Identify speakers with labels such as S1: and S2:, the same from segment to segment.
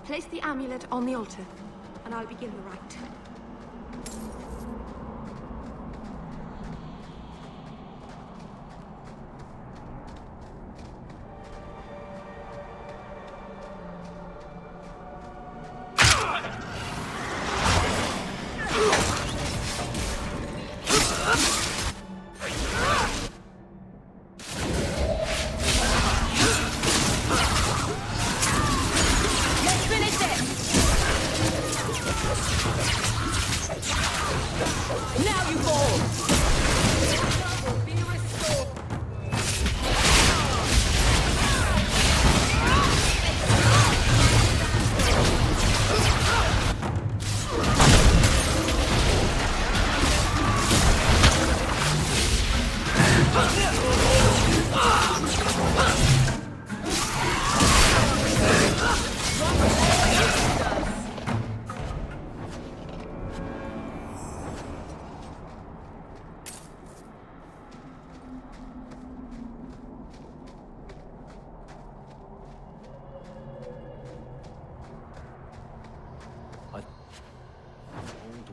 S1: Place the amulet on the altar, and I'll begin the rite.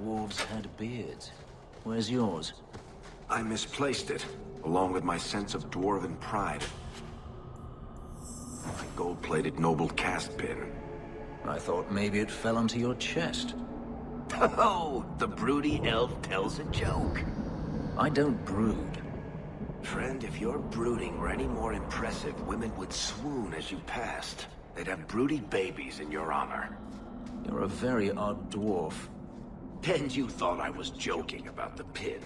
S2: Dwarves had beards. Where's yours?
S3: I misplaced it, along with my sense of dwarven pride. My gold-plated noble cast pin.
S2: I thought maybe it fell onto your chest.
S3: Oh, the broody elf tells a joke.
S2: I don't brood.
S3: Friend, if your brooding were any more impressive, women would swoon as you passed. They'd have broody babies in your honor.
S2: You're a very odd dwarf.
S3: Then you thought I was joking about the pin.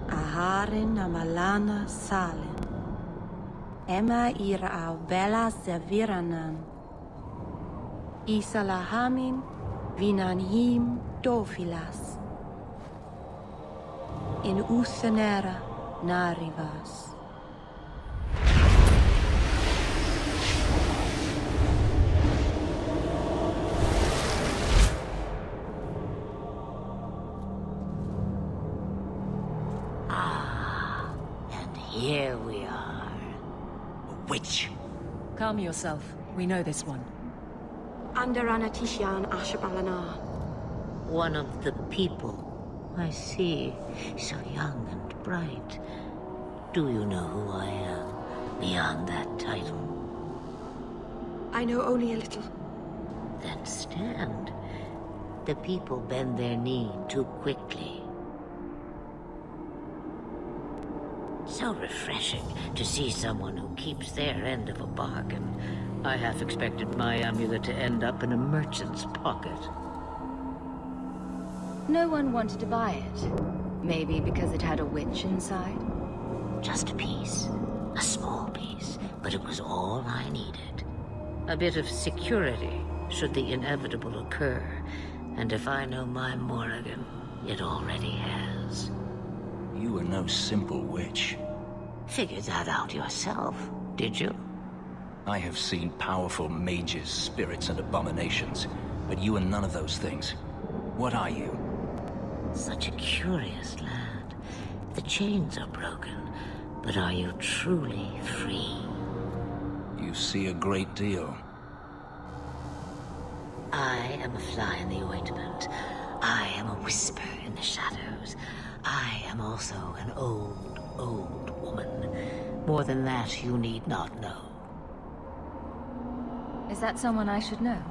S4: Aharin amalana salen. Emma ira au bella zeviranan. Isalahamin vinanhim dofilas. In usenera narivas.
S5: Here we are. A witch.
S6: Calm yourself. We know this one.
S1: Anderana Tishan Ashabalana.
S5: One of the people. I see. So young and bright. Do you know who I am, beyond that title?
S1: I know only a little.
S5: Then stand. The people bend their knee too quickly. So refreshing to see someone who keeps their end of a bargain. I half expected my amulet to end up in a merchant's pocket.
S6: No one wanted to buy it. Maybe because it had a witch inside?
S5: Just a piece. A small piece. But it was all I needed. A bit of security, should the inevitable occur. And if I know my Morrigan, it already has.
S2: You are no simple witch.
S5: Figured that out yourself, did you?
S2: I have seen powerful mages, spirits, and abominations, but you are none of those things. What are you?
S5: Such a curious land. The chains are broken, But are you truly free?
S2: You see a great deal.
S5: I am a fly in the ointment. I am a whisper in the shadows. I am also an old, old woman. More than that, you need not know.
S6: Is that someone I should know?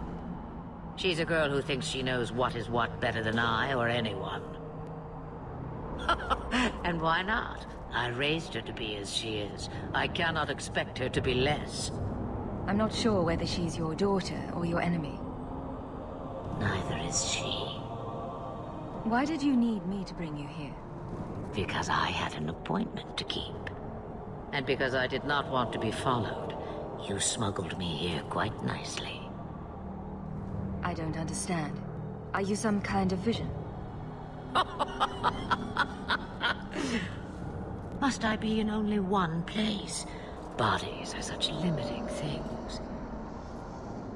S5: She's a girl who thinks she knows what is what better than I or anyone. And why not? I raised her to be as she is. I cannot expect her to be less.
S6: I'm not sure whether she's your daughter or your enemy.
S5: Neither is she.
S6: Why did you need me to bring you here?
S5: Because I had an appointment to keep. And because I did not want to be followed, you smuggled me here quite nicely.
S6: I don't understand. Are you some kind of vision?
S5: Must I be in only one place? Bodies are such limiting things.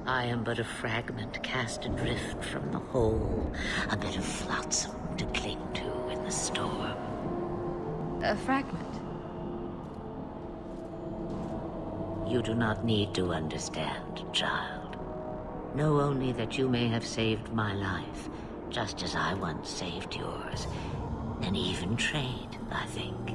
S5: I am but a fragment cast adrift from the whole, a bit of flotsam to cling to in the storm.
S6: A fragment?
S5: You do not need to understand, child. Know only that you may have saved my life, just as I once saved yours. An even trade, I think.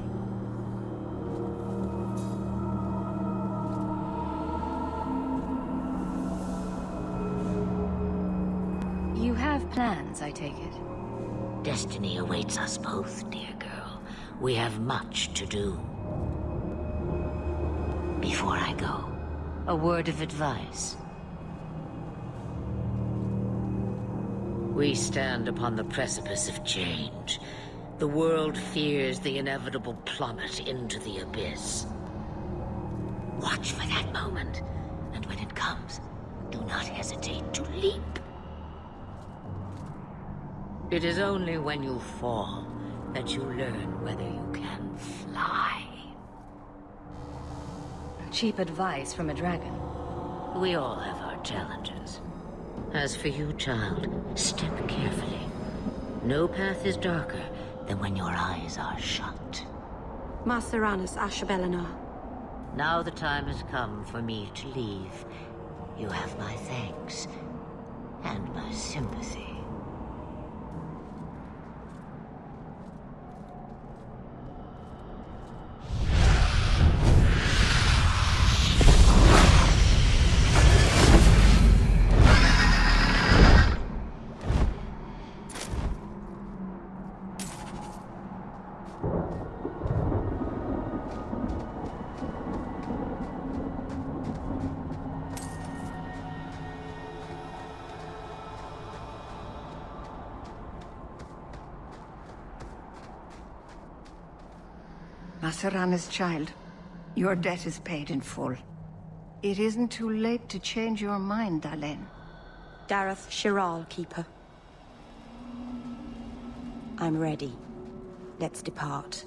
S6: You have plans, I take it.
S5: Destiny awaits us both, dear girl. We have much to do. Before I go, a word of advice. We stand upon the precipice of change. The world fears the inevitable plummet into the abyss. Watch for that moment, and when it comes, do not hesitate to leap. It is only when you fall that you learn whether you can fly.
S6: Cheap advice from a dragon.
S5: We all have our challenges. As for you, child, step carefully. No path is darker than when your eyes are shut.
S1: Maceranus Ashbelenar.
S5: Now the time has come for me to leave. You have my thanks and my sympathy.
S7: Macerana's child, your debt is paid in full. It isn't too late to change your mind, Dalen.
S4: Dareth Shiral, Keeper. I'm ready. Let's depart.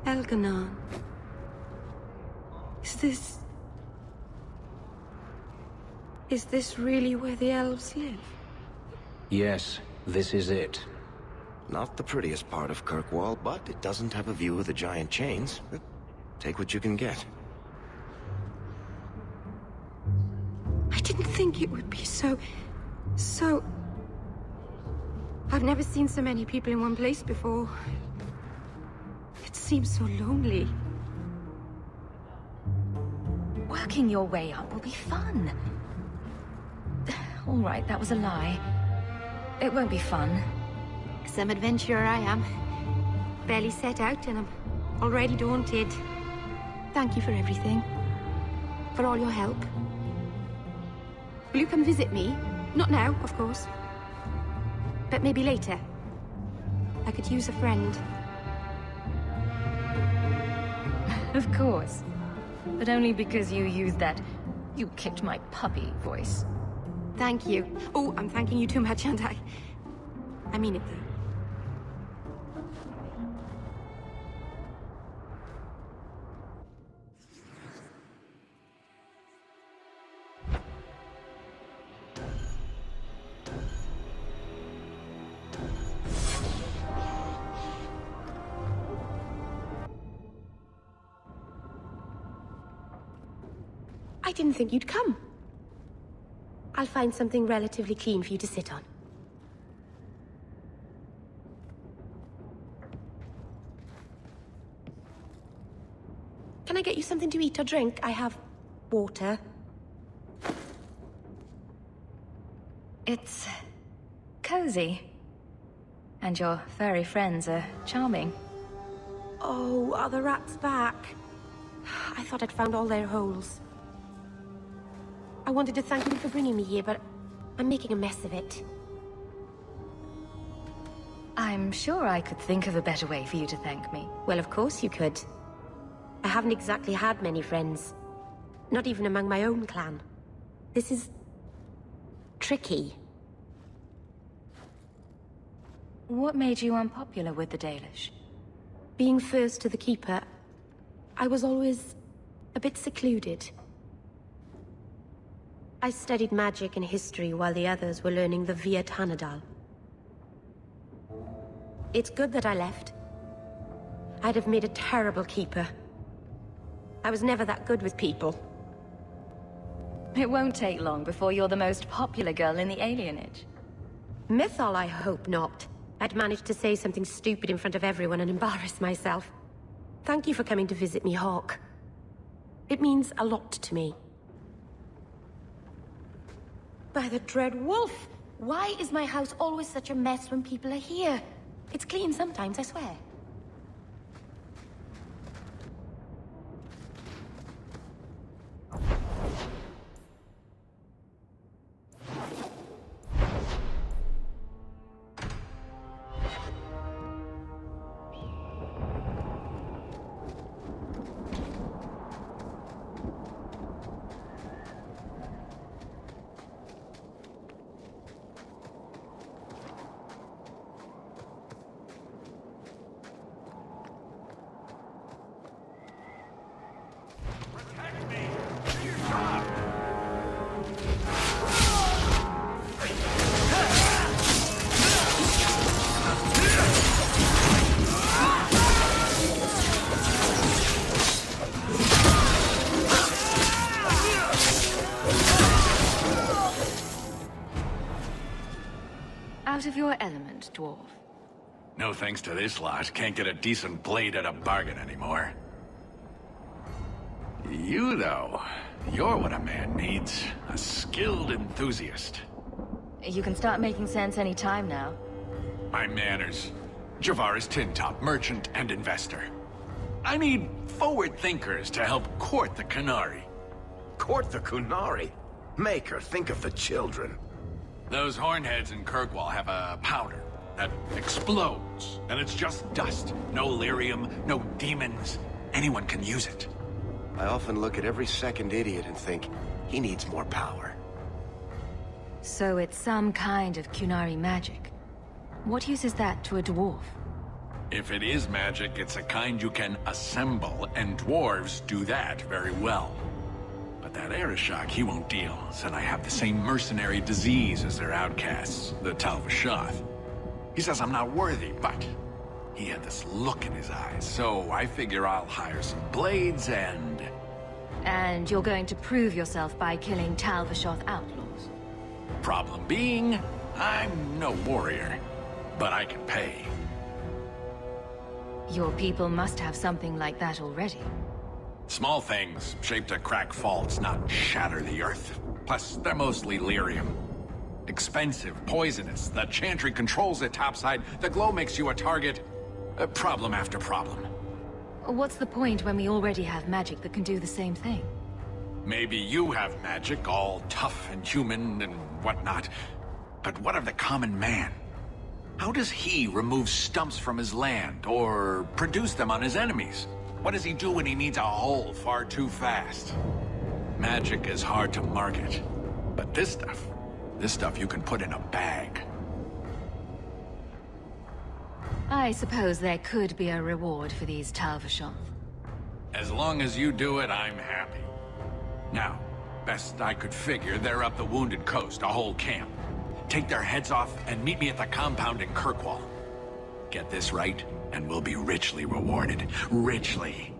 S1: Elganon. Is this really where the elves live?
S2: Yes, this is it.
S3: Not the prettiest part of Kirkwall, but it doesn't have a view of the giant chains. Take what you can get.
S1: I didn't think it would be so... I've never seen so many people in one place before. It seems so lonely.
S6: Working your way up will be fun. All right, that was a lie. It won't be fun.
S1: Some adventurer I am. Barely set out and I'm already daunted. Thank you for everything. For all your help. Will you come visit me? Not now, of course. But maybe later. I could use a friend.
S6: Of course. But only because you used that "you kicked my puppy" voice.
S1: Thank you. Oh, I'm thanking you too much, aren't I? I mean it, though. I didn't think you'd come. I'll find something relatively clean for you to sit on. Can I get you something to eat or drink? I have water.
S6: It's cozy. And your furry friends are charming.
S1: Oh, are the rats back? I thought I'd found all their holes. I wanted to thank you for bringing me here, but I'm making a mess of it.
S6: I'm sure I could think of a better way for you to thank me.
S1: Well, of course you could. I haven't exactly had many friends. Not even among my own clan. This is... tricky.
S6: What made you unpopular with the Dalish?
S1: Being first to the Keeper, I was always a bit secluded. I studied magic and history while the others were learning the Via Tanadal. It's good that I left. I'd have made a terrible Keeper. I was never that good with people.
S6: It won't take long before you're the most popular girl in the alienage.
S1: Mythol, I hope not. I'd managed to say something stupid in front of everyone and embarrass myself. Thank you for coming to visit me, Hawk. It means a lot to me. By the dread wolf! Why is my house always such a mess when people are here? It's clean sometimes, I swear.
S6: Out of your element, dwarf.
S8: No thanks to this lot. Can't get a decent blade at a bargain anymore. You, though, you're what a man needs. A skilled enthusiast.
S6: You can start making sense any time now.
S8: My manners. Javaris Tintop, merchant and investor. I need forward thinkers to help court the Qunari.
S3: Court the Qunari? Maker, think of the children.
S8: Those hornheads in Kirkwall have a powder that explodes, and it's just dust. No lyrium, no demons. Anyone can use it.
S3: I often look at every second idiot and think, he needs more power.
S6: So it's some kind of Qunari magic. What use is that to a dwarf?
S8: If it is magic, it's a kind you can assemble, and dwarves do that very well. But that Arishok, he won't deal, said I have the same mercenary disease as their outcasts, the Tal-Vashoth. He says I'm not worthy, but he had this look in his eyes, so I figure I'll hire some blades and...
S6: And you're going to prove yourself by killing Tal-Vashoth outlaws?
S8: Problem being, I'm no warrior, but I can pay.
S6: Your people must have something like that already.
S8: Small things, shaped to crack faults, not shatter the earth. Plus, they're mostly lyrium. Expensive, poisonous, the chantry controls it topside, the glow makes you a target. Problem after problem.
S6: What's the point when we already have magic that can do the same thing?
S8: Maybe you have magic, all tough and human and whatnot. But what of the common man? How does he remove stumps from his land, or produce them on his enemies? What does he do when he needs a hole far too fast? Magic is hard to market. But this stuff you can put in a bag.
S6: I suppose there could be a reward for these Tal-Vashoth.
S8: As long as you do it, I'm happy. Now, best I could figure, they're up the Wounded Coast, a whole camp. Take their heads off and meet me at the compound in Kirkwall. Get this right, and we'll be richly rewarded. Richly.